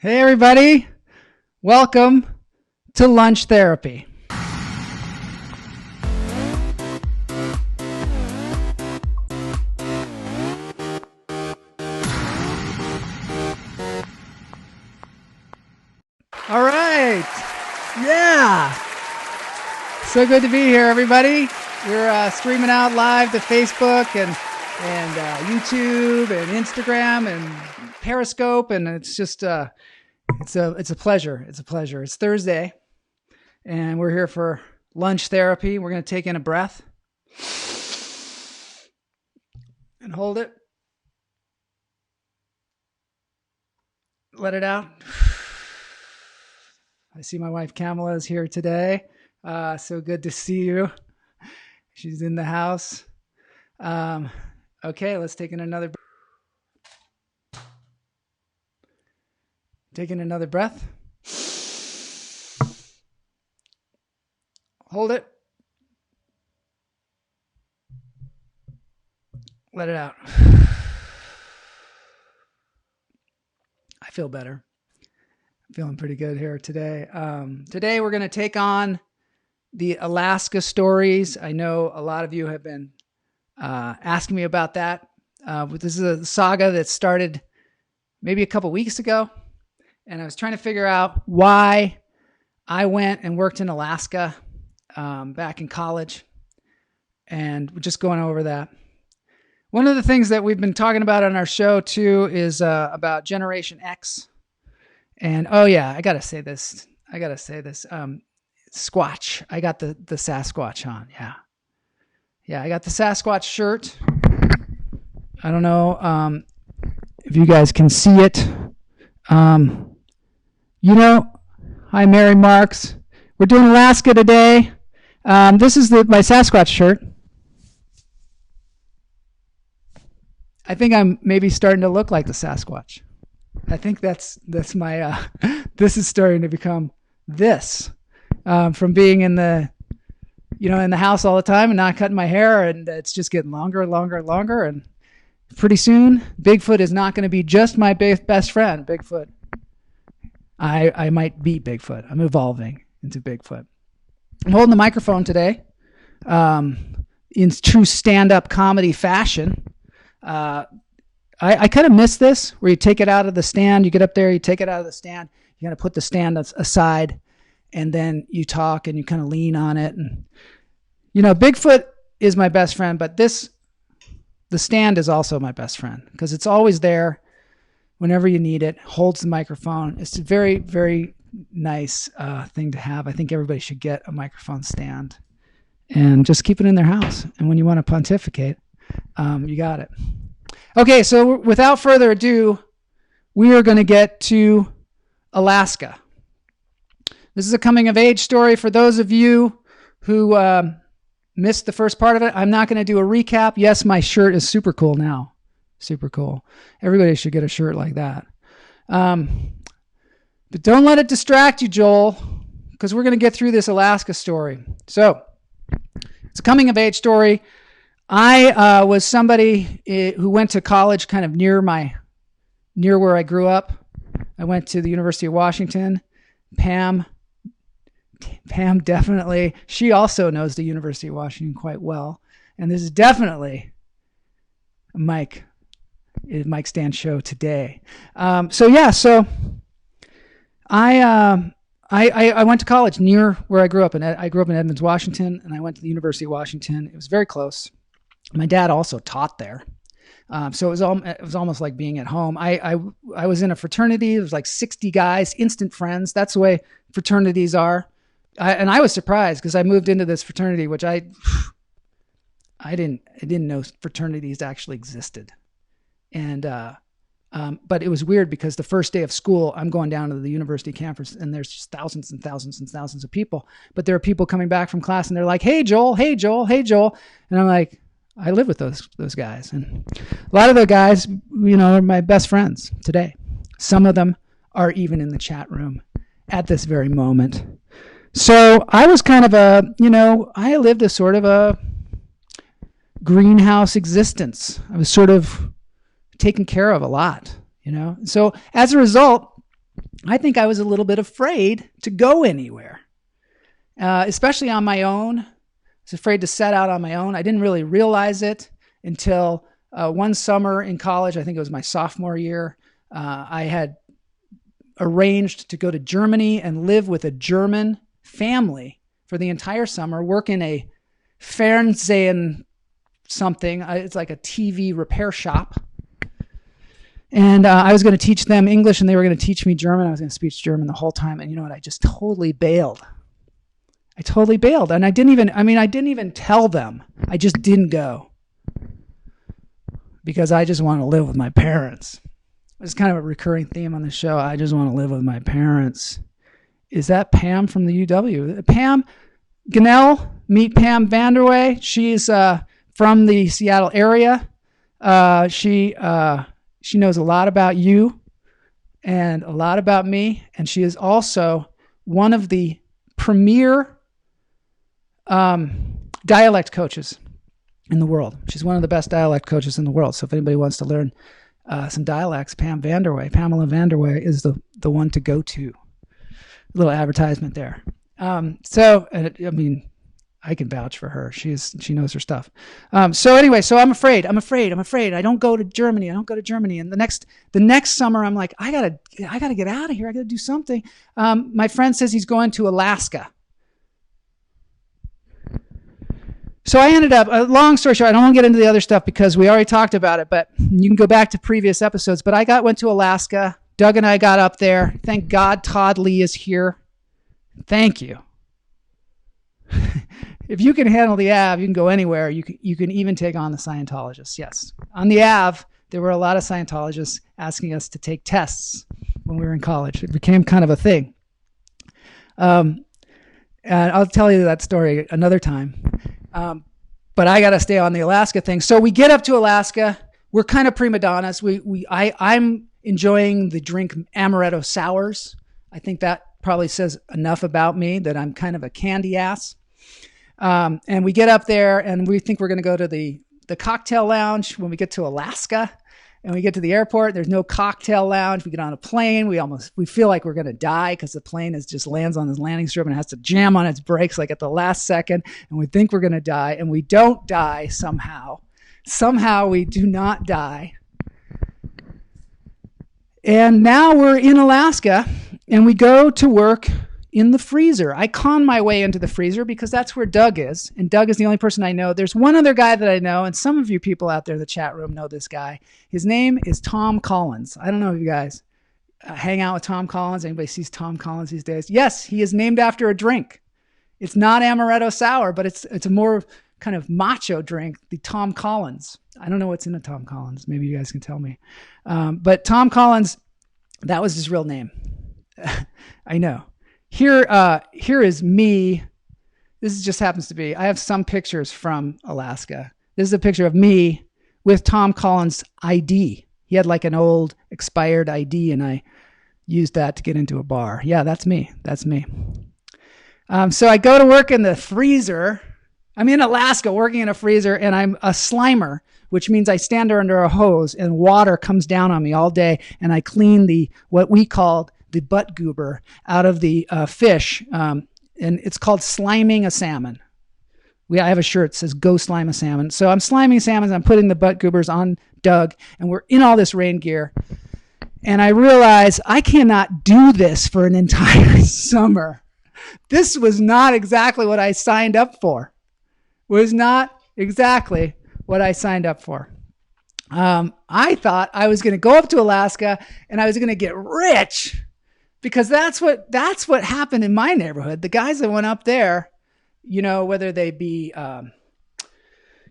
Hey, everybody. Welcome to Lunch Therapy. All right. Yeah. So good to be here, everybody. We're streaming out live to Facebook and YouTube and Instagram and Periscope, and it's just it's a pleasure. It's a pleasure. It's Thursday, and we're here for lunch therapy. We're going to take in a breath and hold it. Let it out. I see my wife Kamala is here today. So good to see you. She's in the house. Okay, let's take in another breath. Taking another breath. Hold it. Let it out. I feel better. I'm feeling pretty good here today. Today we're going to take on the Alaska stories. I know a lot of you have been asking me about that. This is a saga that started maybe a couple weeks ago. And I was trying to figure out why I went and worked in Alaska back in college. And we're just going over that. One of the things that we've been talking about on our show, too, is about Generation X. And, oh, yeah, I got to say this. Squatch. I got the Sasquatch on. Yeah. Yeah, I got the Sasquatch shirt. I don't know if you guys can see it. Hi, Mary Marks. We're doing Alaska today. This is my Sasquatch shirt. I think I'm maybe starting to look like the Sasquatch. I think that's my, this is starting to become this, from being in the house all the time and not cutting my hair, and it's just getting longer and longer and longer. And pretty soon, Bigfoot is not going to be just my best friend, Bigfoot. I might be Bigfoot. I'm evolving into Bigfoot. I'm holding the microphone today in true stand-up comedy fashion. I kind of miss this, where you take it out of the stand. You get up there, you take it out of the stand. You got to put the stand aside, and then you talk and you kind of lean on it. And Bigfoot is my best friend, but the stand is also my best friend because it's always there. Whenever you need it, holds the microphone. It's a very, very nice thing to have. I think everybody should get a microphone stand and just keep it in their house. And when you want to pontificate, you got it. Okay, so without further ado, we are going to get to Alaska. This is a coming-of-age story for those of you who missed the first part of it. I'm not going to do a recap. Yes, my shirt is super cool now. Super cool. Everybody should get a shirt like that. But don't let it distract you, Joel, because we're going to get through this Alaska story. So it's a coming of age story. I was somebody who went to college kind of near where I grew up. I went to the University of Washington. Pam definitely, she also knows the University of Washington quite well. And this is definitely Mike Stan's show today. So I went to college near where I grew up, and I grew up in Edmonds, Washington, and I went to the University of Washington. It was very close. My dad also taught there, so it was almost like being at home. I was in a fraternity. It was like 60 guys, instant friends. That's the way fraternities are. And I was surprised because I moved into this fraternity, which I didn't know fraternities actually existed. And, but it was weird because the first day of school, I'm going down to the university campus and there's just thousands and thousands and thousands of people, but there are people coming back from class and they're like, "Hey, Joel, hey, Joel, hey, Joel." And I'm like, I live with those guys. And a lot of the guys, are my best friends today. Some of them are even in the chat room at this very moment. So I was kind of I lived a sort of a greenhouse existence. I was sort of taken care of a lot, So as a result, I think I was a little bit afraid to go anywhere, especially on my own. I was afraid to set out on my own. I didn't really realize it until one summer in college. I think it was my sophomore year. I had arranged to go to Germany and live with a German family for the entire summer, work in a Fernsehen something. It's like a TV repair shop. And I was going to teach them English and they were going to teach me German. I was going to speak German the whole time. And you know what? I just totally bailed. I totally bailed. And I didn't even tell them. I just didn't go because I just want to live with my parents. It's kind of a recurring theme on the show. I just want to live with my parents. Is that Pam from the UW? Pam Gannell, meet Pam Vanderway. She's from the Seattle area. She knows a lot about you and a lot about me. And she is also one of the premier dialect coaches in the world. She's one of the best dialect coaches in the world. So if anybody wants to learn some dialects, Pamela Vanderway is the one to go to. A little advertisement there. I can vouch for her. She knows her stuff. So I'm afraid. I don't go to Germany. And the next summer, I'm like, I gotta get out of here. I gotta do something. My friend says he's going to Alaska. So I ended up, long story short, I don't want to get into the other stuff because we already talked about it, but you can go back to previous episodes. But I went to Alaska. Doug and I got up there. Thank God Todd Lee is here. Thank you. If you can handle the Ave, you can go anywhere. You can even take on the Scientologists. Yes. On the Ave, there were a lot of Scientologists asking us to take tests when we were in college. It became kind of a thing. And I'll tell you that story another time. But I got to stay on the Alaska thing. So we get up to Alaska. We're kind of prima donnas. I'm enjoying the drink amaretto sours. I think that probably says enough about me that I'm kind of a candy ass. And we get up there and we think we're going to go to the cocktail lounge when we get to Alaska. And we get to the airport. There's no cocktail lounge. We get on a plane. We feel like we're going to die because the plane just lands on this landing strip and has to jam on its brakes like at the last second. And we think we're going to die. And we don't die somehow. Somehow we do not die. And now we're in Alaska and we go to work in the freezer. I con my way into the freezer because that's where Doug is. And Doug is the only person I know. There's one other guy that I know, and some of you people out there in the chat room know this guy. His name is Tom Collins. I don't know if you guys hang out with Tom Collins. Anybody sees Tom Collins these days? Yes, he is named after a drink. It's not amaretto sour, but it's a more kind of macho drink, the Tom Collins. I don't know what's in a Tom Collins. Maybe you guys can tell me. But Tom Collins, that was his real name. I know. Here is me. This just happens to be, I have some pictures from Alaska. This is a picture of me with Tom Collins' ID. He had like an old expired ID and I used that to get into a bar. Yeah, that's me. So I go to work in the freezer. I'm in Alaska working in a freezer and I'm a slimer, which means I stand under a hose and water comes down on me all day and I clean what we called the butt goober out of the fish. And it's called sliming a salmon. I have a shirt that says go slime a salmon. So I'm sliming salmon. I'm putting the butt goobers on Doug and we're in all this rain gear. And I realize I cannot do this for an entire summer. This was not exactly what I signed up for. I thought I was going to go up to Alaska and I was going to get rich. Because that's what happened in my neighborhood. The guys that went up there, whether they be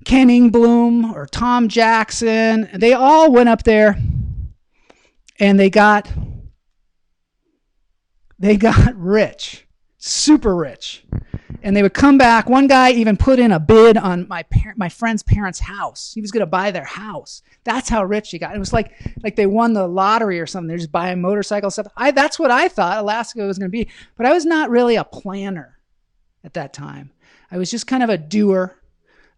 Kenning Bloom or Tom Jackson, they all went up there and they got rich, super rich. And they would come back. One guy even put in a bid on my friend's parents' house. He was going to buy their house. That's how rich he got. It was like they won the lottery or something. They're just buying motorcycle stuff. That's what I thought Alaska was going to be. But I was not really a planner at that time. I was just kind of a doer.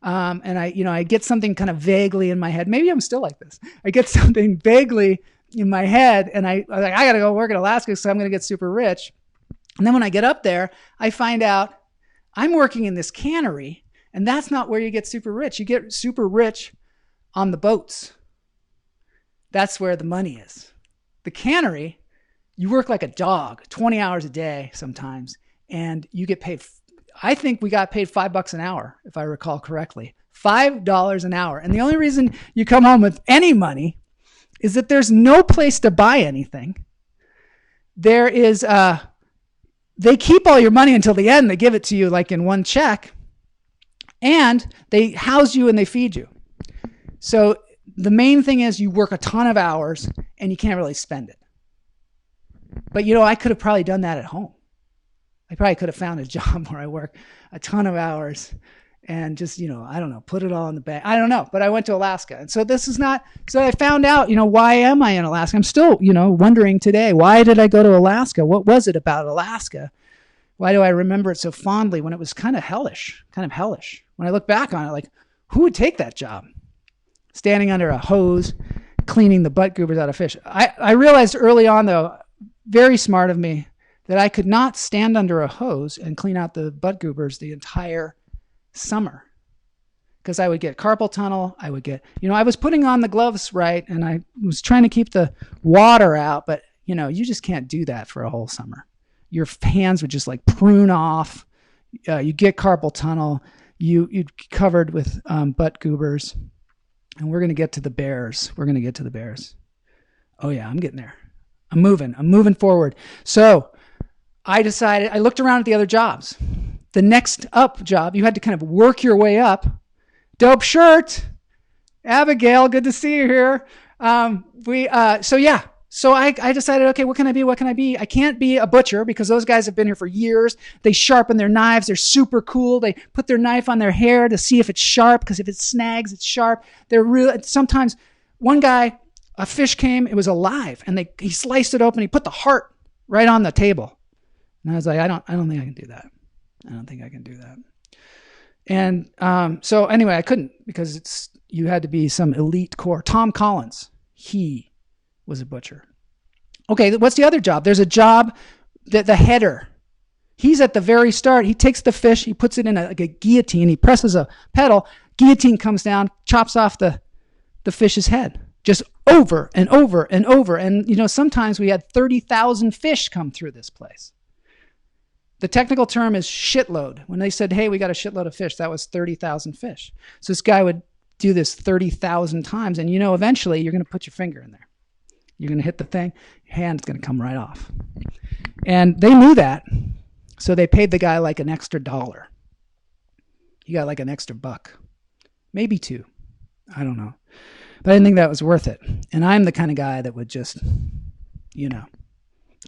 And I get something kind of vaguely in my head. Maybe I'm still like this. I get something vaguely in my head, and I was like, I got to go work in Alaska so I'm going to get super rich. And then when I get up there, I find out I'm working in this cannery, and that's not where you get super rich. You get super rich on the boats. That's where the money is. The cannery, you work like a dog, 20 hours a day sometimes, and you get paid. I think we got paid $5 an hour, if I recall correctly. $5 an hour. And the only reason you come home with any money is that there's no place to buy anything. There is, they keep all your money until the end. They give it to you like in one check, and they house you and they feed you. So the main thing is you work a ton of hours and you can't really spend it. But I could have probably done that at home. I probably could have found a job where I work a ton of hours and just, I don't know, put it all in the bank. I don't know, but I went to Alaska. And so this is not, so I found out, why am I in Alaska? I'm still, wondering today, why did I go to Alaska? What was it about Alaska? Why do I remember it so fondly when it was kind of hellish? When I look back on it, like, who would take that job? Standing under a hose, cleaning the butt goobers out of fish. I realized early on, though, very smart of me, that I could not stand under a hose and clean out the butt goobers the entire summer, because I would get carpal tunnel. I would get, I was putting on the gloves right, and I was trying to keep the water out, but you just can't do that for a whole summer. Your hands would just like prune off. You get carpal tunnel. You'd covered with butt goobers. And we're going to get to the bears. Oh yeah, I'm getting there. I'm moving forward. So I decided, I looked around at the other jobs. The next up job, you had to kind of work your way up. Dope shirt. Abigail, good to see you here. So I decided, okay, what can I be? I can't be a butcher because those guys have been here for years. They sharpen their knives. They're super cool. They put their knife on their hair to see if it's sharp, because if it snags, it's sharp. They're real. Sometimes one guy, a fish came, it was alive, and he sliced it open. He put the heart right on the table. And I was like, I don't think I can do that. And so anyway, I couldn't, because you had to be some elite corps. Tom Collins, he was a butcher. Okay, what's the other job? There's a job that the header. He's at the very start. He takes the fish, he puts it in a guillotine, he presses a pedal, guillotine comes down, chops off the fish's head. Just over and over and over. And sometimes we had 30,000 fish come through this place. The technical term is shitload. When they said, hey, we got a shitload of fish, that was 30,000 fish. So this guy would do this 30,000 times, and eventually you're going to put your finger in there. You're going to hit the thing, your hand's going to come right off. And they knew that, so they paid the guy like an extra $1. He got like an extra $1, maybe $2. I don't know. But I didn't think that was worth it. And I'm the kind of guy that would just,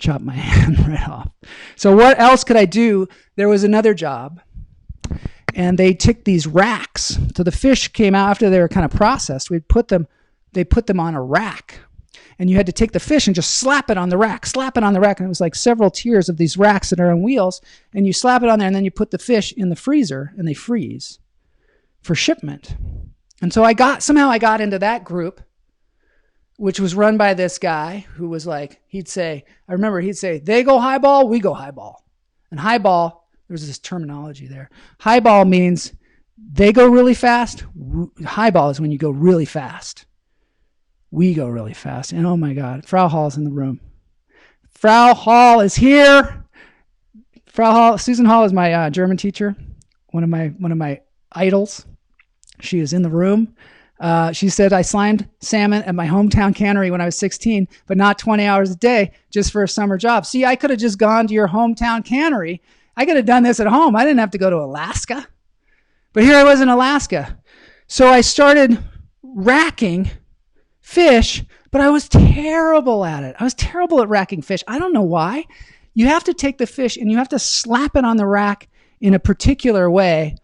chop my hand right off. So what else could I do? There was another job, and they took these racks. So the fish came out after they were kind of processed. They put them on a rack. And you had to take the fish and just slap it on the rack. And it was like several tiers of these racks that are on wheels. And you slap it on there, and then you put the fish in the freezer, and they freeze for shipment. And so I got into that group, which was run by this guy who was like, he'd say, they go highball, we go highball. And highball, there's this terminology there. Highball means they go really fast. Highball is when you go really fast. We go really fast. And oh my God, Frau Hall's in the room. Frau Hall is here. Susan Hall is my German teacher, one of my idols. She is in the room. She said, I slimed salmon at my hometown cannery when I was 16, but not 20 hours a day just for a summer job. See, I could have just gone to your hometown cannery. I could have done this at home. I didn't have to go to Alaska. But here I was in Alaska. So I started racking fish, but I was terrible at it. I was terrible at racking fish. I don't know why. You have to take the fish and you have to slap it on the rack in a particular way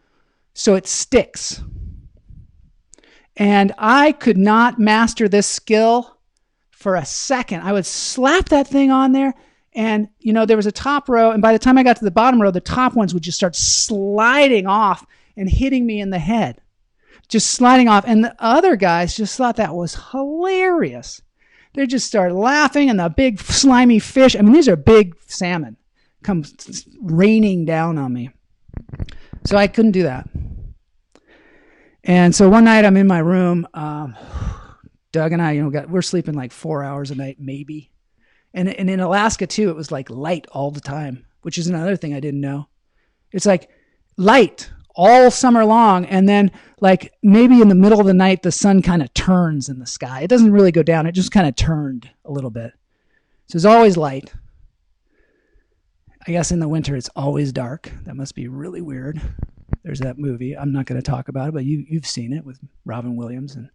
so it sticks. And I could not master this skill for a second. I would slap that thing on there, and there was a top row, and by the time I got to the bottom row, the top ones would just start sliding off and hitting me in the head. Just sliding off. And the other guys just thought that was hilarious. they just start laughing, and the big slimy fish, I mean, these are big salmon, come raining down on me. So I couldn't do that. And so one night I'm in my room, Doug and I, we're sleeping like 4 hours a night, maybe. And in Alaska too, it was like light all the time, which is another thing I didn't know. It's like light all summer long. And then like maybe in the middle of the night, the sun kind of turns in the sky. It doesn't really go down. It just kind of turned a little bit. So it's always light. I guess in the winter, it's always dark. That must be really weird. There's that movie. I'm not going to talk about it, but you've seen it with Robin Williams and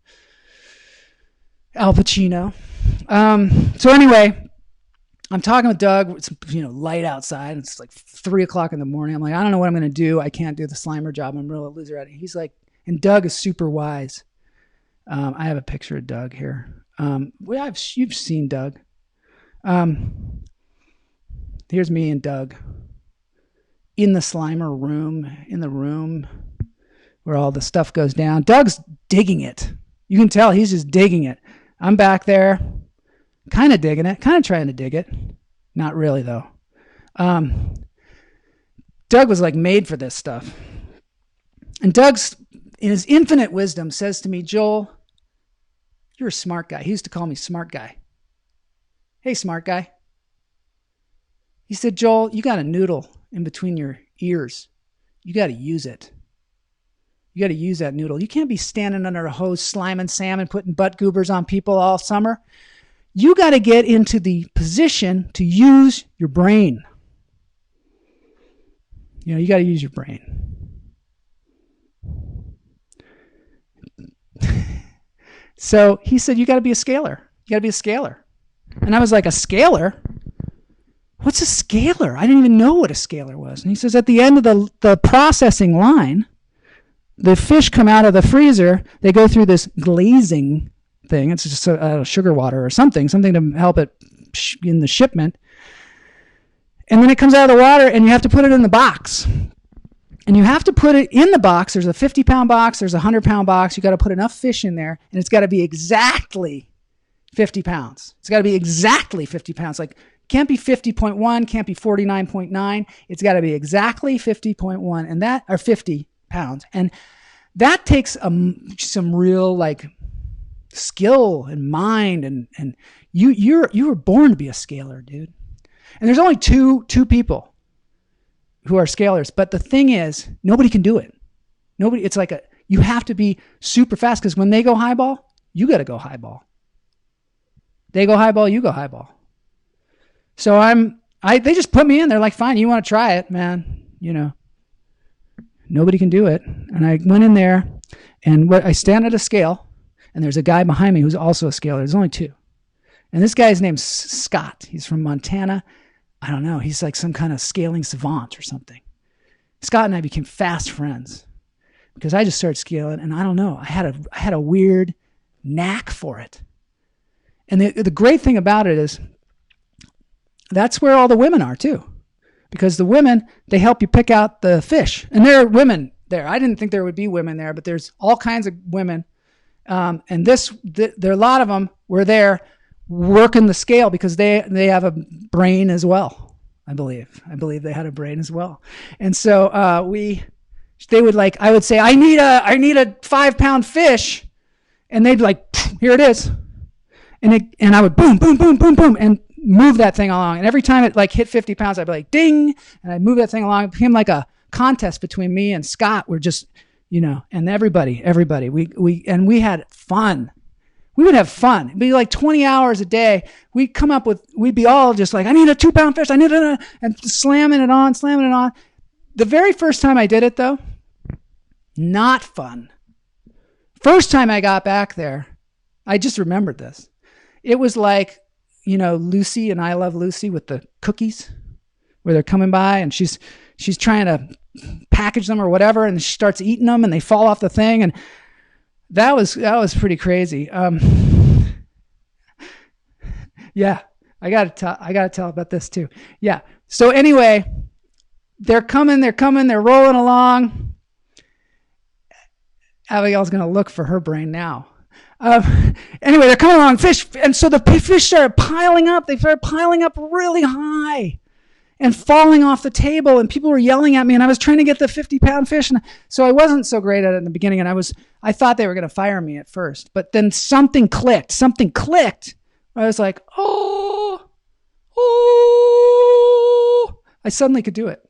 Al Pacino. So anyway, I'm talking with Doug. It's light outside. It's like 3:00 in the morning. I'm like, I don't know what I'm going to do. I can't do the Slimer job. I'm really a loser at it. He's like, and Doug is super wise. I have a picture of Doug here. You've seen Doug. Here's me and Doug in the Slimer room, in the room where all the stuff goes down. Doug's digging it. You can tell he's just digging it. I'm back there, kind of digging it, kind of trying to dig it. Not really, though. Doug was like made for this stuff. And Doug's, in his infinite wisdom, says to me, Joel, you're a smart guy. He used to call me smart guy. Hey, smart guy. He said, Joel, you got a noodle in between your ears. You got to use it. You got to use that noodle. You can't be standing under a hose, sliming salmon, putting butt goobers on people all summer. You got to get into the position to use your brain. You got to use your brain. So he said, you got to be a scaler. You got to be a scaler. And I was like, a scaler? What's a scaler? I didn't even know what a scaler was. And he says, at the end of the processing line, the fish come out of the freezer. They go through this glazing thing. It's just sugar water or something to help it in the shipment. And then it comes out of the water, and you have to put it in the box. And you have to put it in the box. There's a 50-pound box. There's a 100-pound box. You got to put enough fish in there, and it's got to be exactly 50 pounds. It's got to be exactly 50 pounds. Like, can't be 50.1, can't be 49.9. It's got to be exactly 50.1, and that are 50 pounds. And that takes some real like skill and mind, and you were born to be a scaler, dude. And there's only two people who are scalers, but the thing is, nobody can do it. It's like you have to be super fast, because when they go highball, you got to go highball. They go highball, you go highball. So they just put me in. They're like, fine, you want to try it, man. Nobody can do it. And I went in there, and I stand at a scale, and there's a guy behind me who's also a scaler. There's only two. And this guy's name's Scott. He's from Montana. I don't know. He's like some kind of scaling savant or something. Scott and I became fast friends because I just started scaling, and I don't know. I had a weird knack for it. And the great thing about it is that's where all the women are too, because the women, they help you pick out the fish, and there are women there. I didn't think there would be women there, but there's all kinds of women. And there are a lot of them were there working the scale because they have a brain as well. I believe they had a brain as well. And so they would like, I would say, I need a 5-pound fish, and they'd be like, here it is. And I would boom, boom, boom, boom, boom, and move that thing along. And every time it like hit 50 pounds, I'd be like, ding, and I'd move that thing along. It became like a contest between me and Scott. We're just, and everybody, we had fun. We would have fun. It'd be like 20 hours a day. We'd be all just like, I need a 2-pound fish. I need it. And slamming it on. The very first time I did it though, not fun. First time I got back there, I just remembered this. It was like, Lucy and I Love Lucy with the cookies, where they're coming by and she's trying to package them or whatever, and she starts eating them and they fall off the thing, and that was pretty crazy. Yeah, I gotta tell about this too. Yeah. So anyway, they're coming, they're rolling along. Abigail's gonna look for her brain now. Anyway, they're coming along fish. And so the fish started piling up. They started piling up really high and falling off the table. And people were yelling at me. And I was trying to get the 50-pound fish. And so I wasn't so great at it in the beginning. And I thought they were going to fire me at first. But then something clicked. I was like, oh. I suddenly could do it.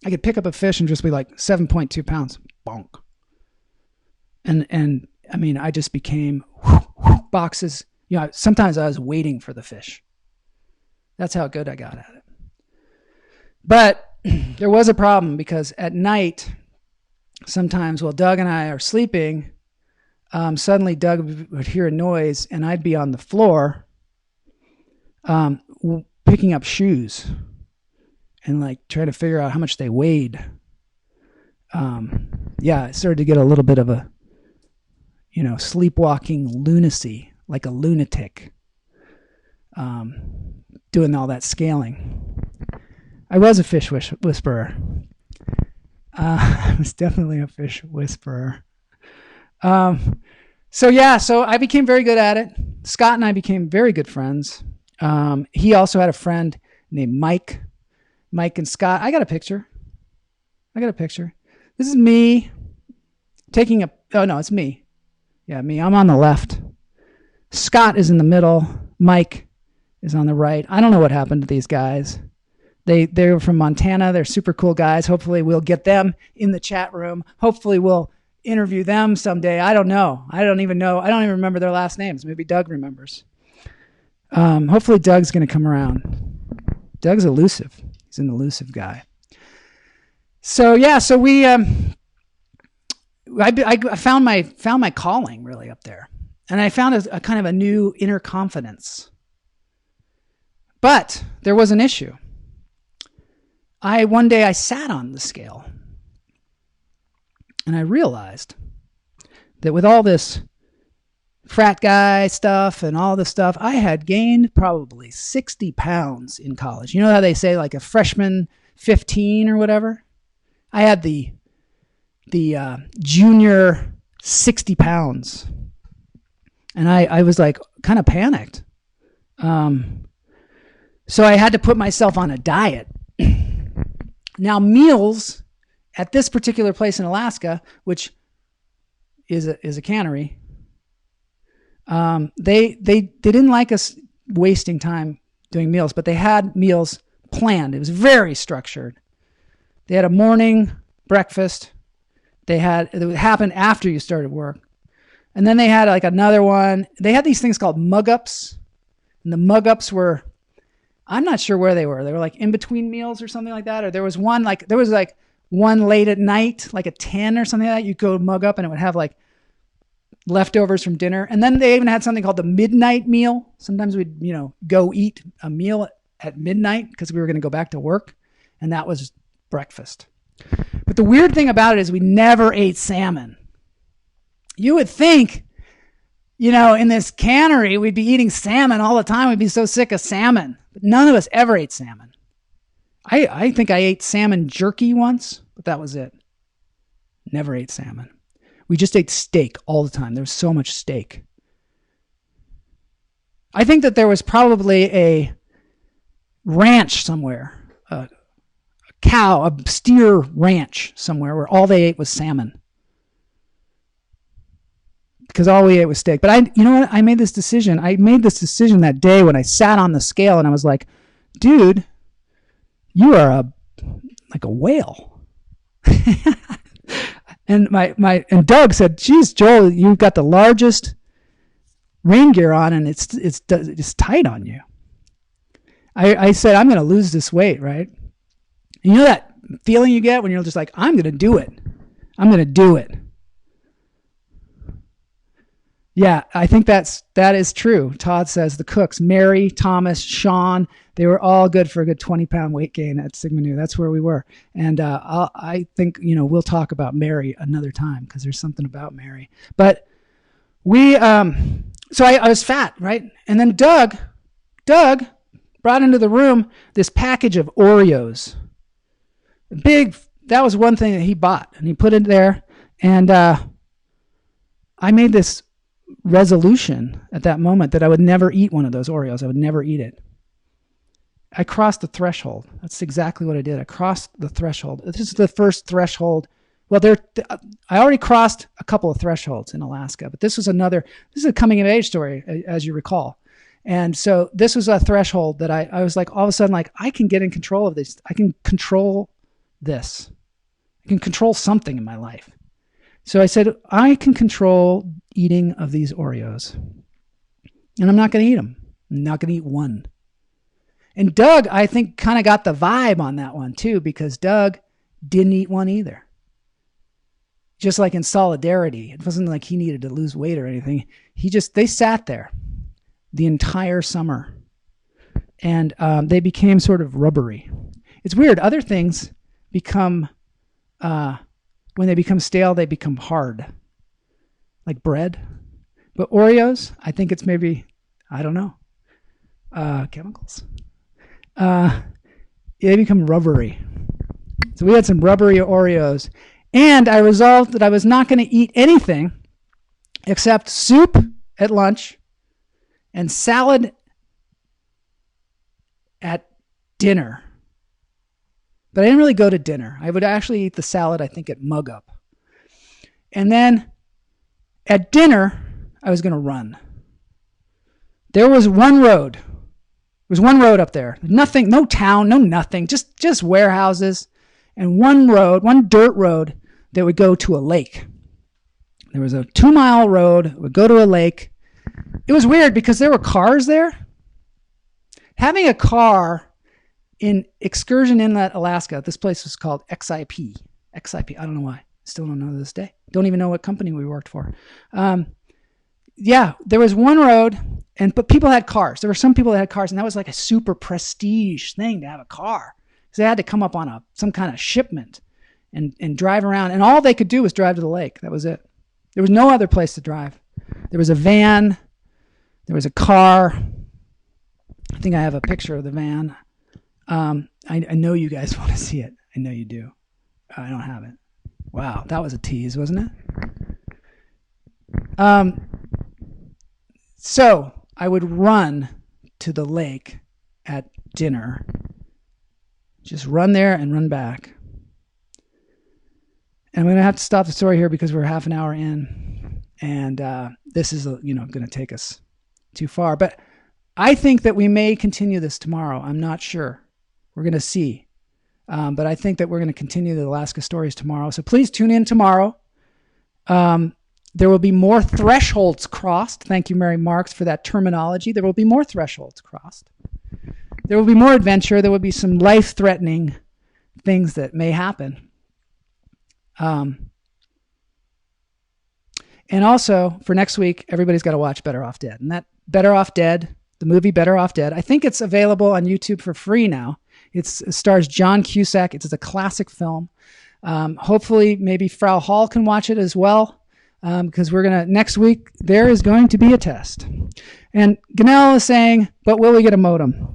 I could pick up a fish and just be like 7.2 pounds. Bonk. And I mean, I just became boxes. You know, sometimes I was waiting for the fish. That's how good I got at it. But there was a problem because at night, sometimes while Doug and I are sleeping, suddenly Doug would hear a noise and I'd be on the floor picking up shoes and like trying to figure out how much they weighed. I started to get a little bit of a, sleepwalking lunacy, like a lunatic, doing all that scaling. I was a fish whisperer. I was definitely a fish whisperer. So I became very good at it. Scott and I became very good friends. He also had a friend named Mike and Scott. I got a picture. This is me taking it's me. Yeah, me. I'm on the left. Scott is in the middle. Mike is on the right. I don't know what happened to these guys. They were from Montana. They're super cool guys. Hopefully we'll get them in the chat room. Hopefully we'll interview them someday. I don't know. I don't even remember their last names. Maybe Doug remembers. Hopefully Doug's going to come around. Doug's elusive. He's an elusive guy. So we I found my calling really up there, and I found a kind of a new inner confidence. But there was an issue. One day I sat on the scale, and I realized that with all this frat guy stuff and all this stuff, I had gained probably 60 pounds in college. You know how they say like a freshman 15 or whatever? I had the junior 60 pounds. And I was like kind of panicked. So I had to put myself on a diet. Now meals at this particular place in Alaska, which is a cannery, they didn't like us wasting time doing meals, but they had meals planned. It was very structured. They had a morning breakfast. It would happen after you started work. And then they had like another one. They had these things called mug-ups. And the mug-ups were, I'm not sure where they were. They were like in between meals or something like that. Or there was one late at night, like at 10 or something like that. You go mug up and it would have like leftovers from dinner. And then they even had something called the midnight meal. Sometimes we'd, go eat a meal at midnight because we were going to go back to work. And that was breakfast. But the weird thing about it is we never ate salmon. You would think, in this cannery, we'd be eating salmon all the time. We'd be so sick of salmon. But none of us ever ate salmon. I think I ate salmon jerky once, but that was it. Never ate salmon. We just ate steak all the time. There was so much steak. I think that there was probably a ranch somewhere, a steer ranch somewhere where all they ate was salmon. Because all we ate was steak. But you know what? I made this decision that day when I sat on the scale and I was like, dude, you are like a whale. And and Doug said, geez, Joel, you've got the largest rain gear on and it's tight on you. I said, I'm going to lose this weight, right? And you know that feeling you get when you're just like, I'm going to do it. I'm going to do it. Yeah, I think that is true. Todd says the cooks, Mary, Thomas, Sean, they were all good for a good 20-pound weight gain at Sigma Nu. That's where we were. And I think, we'll talk about Mary another time because there's something about Mary. But so I was fat, right? And then Doug brought into the room this package of Oreos. That was one thing that he bought and he put it there. And I made this resolution at that moment that I would never eat one of those Oreos. I would never eat it. I crossed the threshold. That's exactly what I did. I crossed the threshold. This is the first threshold. Well, I already crossed a couple of thresholds in Alaska, but this is a coming of age story, as you recall. And so this was a threshold that I was like, all of a sudden, like, I can get in control of this. I can control this. I can control something in my life. So I said, I can control eating of these Oreos. And I'm not going to eat them. I'm not going to eat one. And Doug, I think, kind of got the vibe on that one too, because Doug didn't eat one either. Just like in solidarity. It wasn't like he needed to lose weight or anything. They sat there the entire summer. And they became sort of rubbery. It's weird. Other things become, when they become stale, they become hard. Like bread. But Oreos, I think it's maybe, I don't know, chemicals. They become rubbery. So we had some rubbery Oreos. And I resolved that I was not going to eat anything except soup at lunch and salad at dinner. But I didn't really go to dinner. I would actually eat the salad, I think, at Mug Up. And then at dinner, I was going to run. There was one road. There was one road up there. Nothing, no town, no nothing, just warehouses and one dirt road that would go to a lake. There was a 2-mile road that would go to a lake. It was weird because there were cars there. Having a car in Excursion Inlet, Alaska, this place was called XIP. XIP, I don't know why. Still don't know to this day. Don't even know what company we worked for. Yeah, there was one road, but people had cars. There were some people that had cars, and that was like a super prestige thing to have a car. Because they had to come up on some kind of shipment and drive around. And all they could do was drive to the lake. That was it. There was no other place to drive. There was a van. There was a car. I think I have a picture of the van. I know you guys want to see it. I know you do. I don't have it. Wow, that was a tease, wasn't it? So I would run to the lake at dinner. Just run there and run back. And I'm going to have to stop the story here because we're half an hour in. And this is going to take us too far. But I think that we may continue this tomorrow. I'm not sure. We're going to see. But I think that we're going to continue the Alaska stories tomorrow. So please tune in tomorrow. There will be more thresholds crossed. Thank you, Mary Marks, for that terminology. There will be more thresholds crossed. There will be more adventure. There will be some life-threatening things that may happen. And also, for next week, everybody's got to watch Better Off Dead. And that Better Off Dead, the movie Better Off Dead, I think it's available on YouTube for free now. It stars John Cusack. It's a classic film. Hopefully, maybe Frau Hall can watch it as well. Because next week, there is going to be a test. And Ganell is saying, but will we get a modem?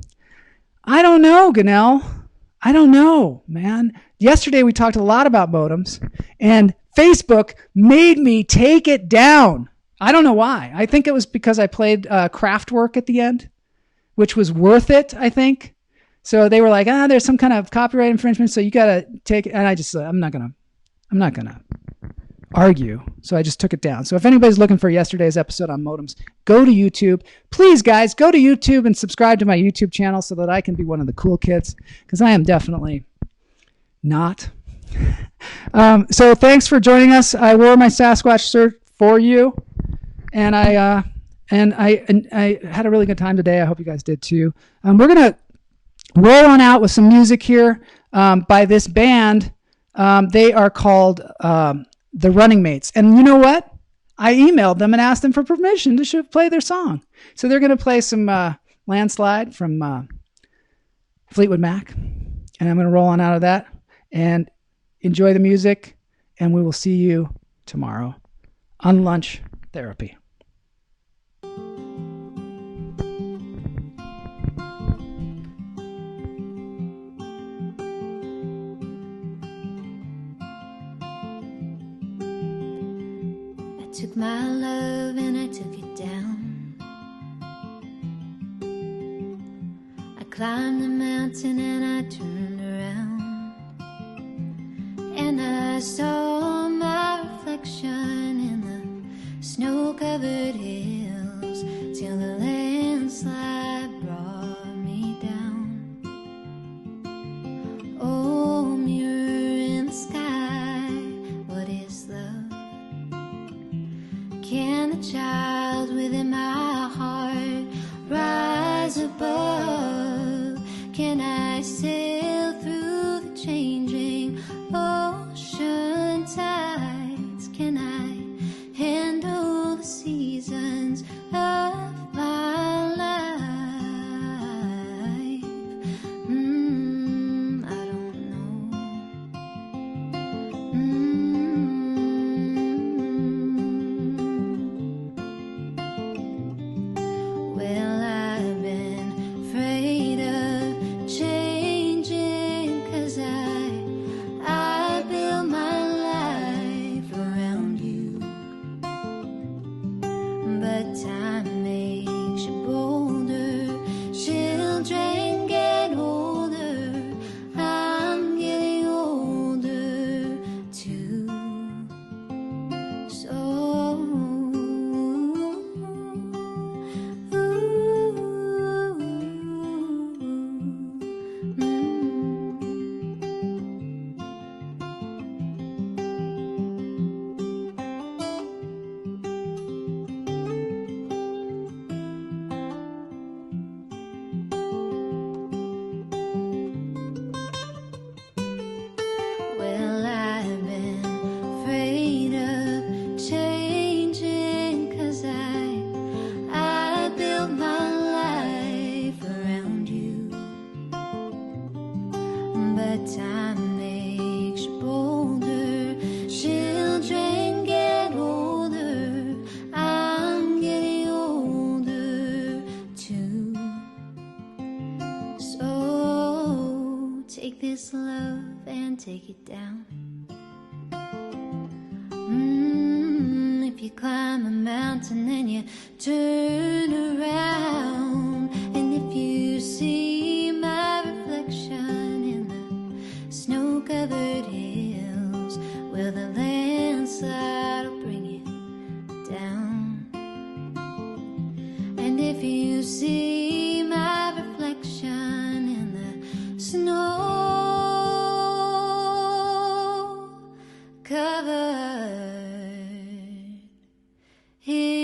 I don't know, Ganell. I don't know, man. Yesterday, we talked a lot about modems, and Facebook made me take it down. I don't know why. I think it was because I played Kraftwerk at the end, which was worth it, I think. So they were like, there's some kind of copyright infringement, so you got to take it. And I just, I'm not going to argue. So I just took it down. So if anybody's looking for yesterday's episode on modems, go to YouTube. Please, guys, go to YouTube and subscribe to my YouTube channel so that I can be one of the cool kids, because I am definitely not. So thanks for joining us. I wore my Sasquatch shirt for you, and I had a really good time today. I hope you guys did too. We're gonna roll on out with some music here by this band. They are called The Running Mates. And you know what? I emailed them and asked them for permission to play their song. So they're going to play some Landslide from Fleetwood Mac. And I'm going to roll on out of that and enjoy the music. And we will see you tomorrow on Lunch Therapy. took my love and I took it down. I climbed the mountain and I turned around, and I saw my reflection in the snow-covered hills, till the landslide brought me down. Oh, mirror in the sky, what is love? Can the child within my heart rise above? Can I sail through the changing ocean tides? Can I handle the seasons of my life? I don't know. Well, I've been afraid of changing, 'cause I built my life around you. But time makes you bolder, children get older, I'm getting older too. So well, I've been afraid of changing, 'cause I built my life around you. But time makes you bolder, children get older, I'm getting older too. So take this love and take it down. If you climb a mountain, then you turn around, and if you see my reflection in the snow-covered hills, well, the landslide will bring you down. And if you see my reflection in the snow-covered hills,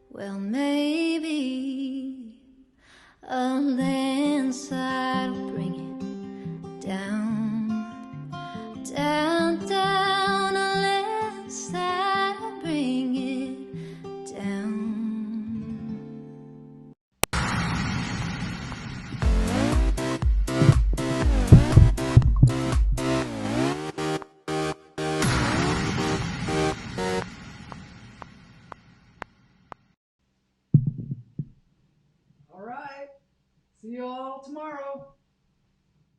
well, maybe a landslide will bring it down, down, down. A landslide will bring it down. All right. See you all tomorrow.